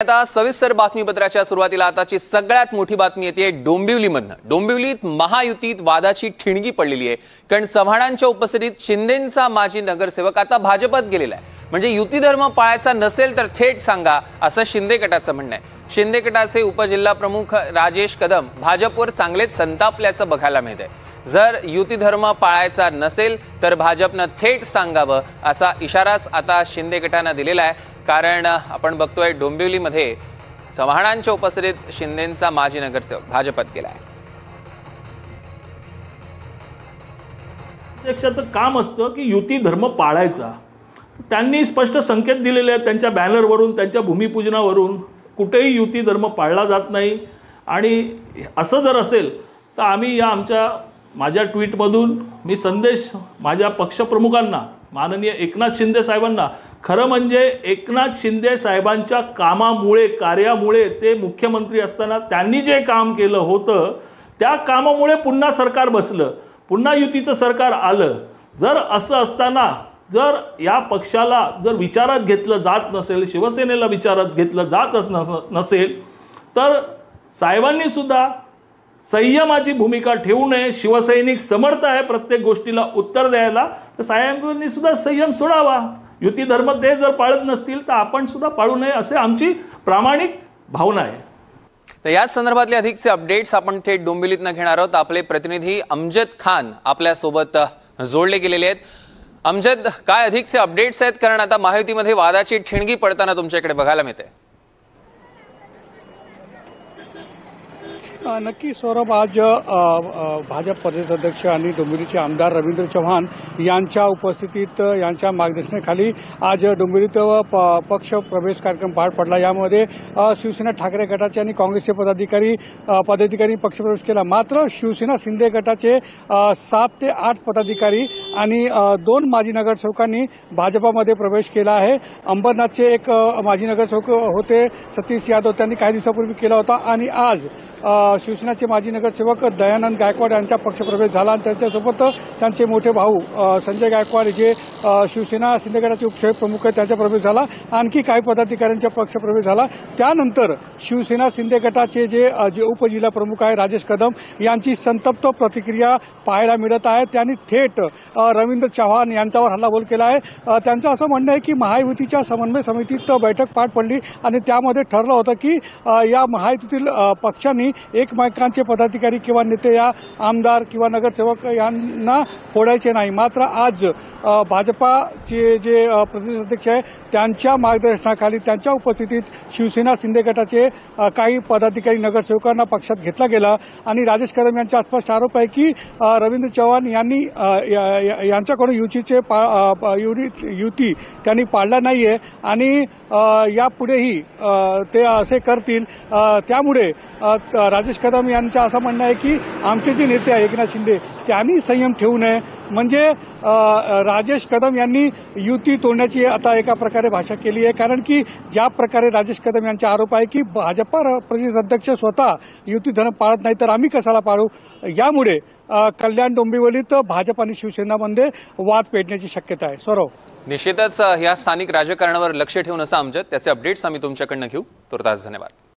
आता सविस्तर बातमीपत्राच्या सुरुवातीला आताची सगळ्यात मोठी बातमी येते डोंबिवलीमधनं। डोंबिवलीत महायुतीत वादाची ठिणगी पडलेली आहे, कारण चव्हाणांच्या उपस्थितीत शिंदेंचा माजी नगरसेवक आता भाजपात गेलेला आहे। म्हणजे युती धर्म पाळायचा नसेल तर थेट सांगा, असं शिंदे गटाचं म्हणणं आहे। शिंदे गटाचे उपजिल्हा प्रमुख राजेश कदम भाजपवर चांगलेच संतापल्याचं बघायला मिळतंय। जर युती धर्म पाळायचा नसेल तर भाजपनं थेट सांगावं, असा इशाराच आता शिंदे गटानं दिलेला आहे। कारण आपण बघतोय डोंबिवलीमध्ये चव्हाणांच्या उपस्थितीत शिंदेंचा माजी नगरसेवक भाजपात गेला आहे। अध्यक्षाचं काम असतं की युती धर्म पाळायचा। त्यांनी स्पष्ट संकेत दिलेले आहेत त्यांच्या बॅनरवरून, त्यांच्या भूमिपूजनावरून कुठेही युती धर्म पाळला जात नाही। आणि असं जर असेल तर आम्ही माझ्या ट्विटमधून मी संदेश माझ्या पक्षप्रमुखांना, माननीय एकनाथ शिंदे साहेबांना, खरं म्हणजे एकनाथ शिंदे साहेबांच्या कामामुळे, कार्यामुळे, ते मुख्यमंत्री असताना त्यांनी जे काम केलं होतं त्या कामामुळे पुन्हा सरकार बसलं, पुन्हा युतीचं सरकार आलं। जर असं असताना जर या पक्षाला जर विचारात घेतलं जात नसेल, शिवसेनेला विचारात घेतलं जात नसेल तर साहेबांनी सुद्धा संयमाची भूमिका ठेवू नये। शिवसैनिक समर्थ आहे प्रत्येक गोष्टीला उत्तर द्यायला, तर साहेबांनी सुद्धा संयम सोडावा। युती धर्म ते जर पाळत नसतील तर आपण सुद्धा पाळू नये, असे आमची प्रामाणिक भावना आहे। तर या संदर्भातले अधिकचे अपडेट्स आपण थेट डोंबिवलीतनं घेणार आहोत। आपले प्रतिनिधी अमजद खान आपल्या सोबत जोडले गेलेले आहेत। अमजद, काय अधिकचे अपडेट्स आहेत? कारण आता महायुतीमध्ये वादाची ठिणगी पडताना तुमच्याकडे बघायला मिळते। नक्की सौरभ, आज भाजप प्रदेशाध्यक्ष आणि डोंबिवलीचे आमदार रवींद्र चव्हाण यांच्या उपस्थितीत, यांच्या मार्गदर्शनाखाली आज डोंबिवलीत पक्ष प्रवेश कार्यक्रम पार पडला। यामध्ये शिवसेना ठाकरे गटाचे आणि काँग्रेसचे पदाधिकारी पक्षप्रवेश केला। मात्र शिवसेना शिंदे गटाचे 7 ते 8 पदाधिकारी आणि 2 माजी नगरसेवकांनी भाजपामध्ये प्रवेश केला आहे। अंबरनाथचे एक माजी नगरसेवक होते सतीश यादव, त्यांनी काही दिवसापूर्वी केला होता। आणि आज शिवसेनेचे माजी नगरसेवक दयानंद गायकवाड यांचा पक्षप्रवेश झाला आणि त्यांच्यासोबत त्यांचे मोठे भाऊ संजय गायकवाड, जे शिवसेना शिंदे गटाचे उपशहर प्रमुख आहेत, त्यांचा प्रवेश झाला। आणखी काही पदाधिकाऱ्यांचा पक्षप्रवेश झाला। त्यानंतर शिवसेना शिंदे गटाचे जे उपजिल्हा प्रमुख आहे राजेश कदम यांची संतप्त प्रतिक्रिया पाहायला मिळत आहे। त्यांनी थेट रवींद्र चव्हाण यांच्यावर हल्लाबोल केला आहे। त्यांचं असं म्हणणं आहे की महायुतीच्या समन्वय समितीत बैठक पार पडली आणि त्यामध्ये ठरलं होतं की या महायुतीतील पक्षांनी एकमेकांचे पदाधिकारी किंवा नेते या आमदार किंवा नगरसेवक यांना फोडायचे नाही। मात्र आज भाजपाचे जे प्रदेशाध्यक्ष आहे त्यांच्या मार्गदर्शनाखाली, त्यांच्या उपस्थितीत शिवसेना शिंदे गटाचे काही पदाधिकारी नगरसेवकांना पक्षात घेतला गेला। आणि राजेश कदम यांचा स्पष्ट आरोप आहे की रवींद्र चव्हाण यांनी यांच्याकडून युती त्यांनी पाळला नाही आहे आणि यापुढेही ते असे करतील। त्यामुळे राजेश कदम यांचं असं म्हणणं आहे की आमचे जे नेते आहे एकनाथ शिंदे त्यांनी संयम ठेवू नये। म्हणजे राजेश कदम यांनी युती तोडण्याची आता एका प्रकारे भाषा केली आहे। कारण की ज्या प्रकारे राजेश कदम यांचा आरोप आहे की भाजपा प्रदेशाध्यक्ष स्वतः युती धर्म पाळत नाही तर आम्ही कशाला पाळू। यामुळे कल्याण डोंबिवलीत भाजप आणि शिवसेनामध्ये वाद पेटण्याची शक्यता आहे। सौरव, निश्चितच या स्थानिक राजकारणावर लक्ष ठेवून असं अमजद, त्याचे अपडेट्स आम्ही तुमच्याकडनं घेऊ। तुर्तास धन्यवाद।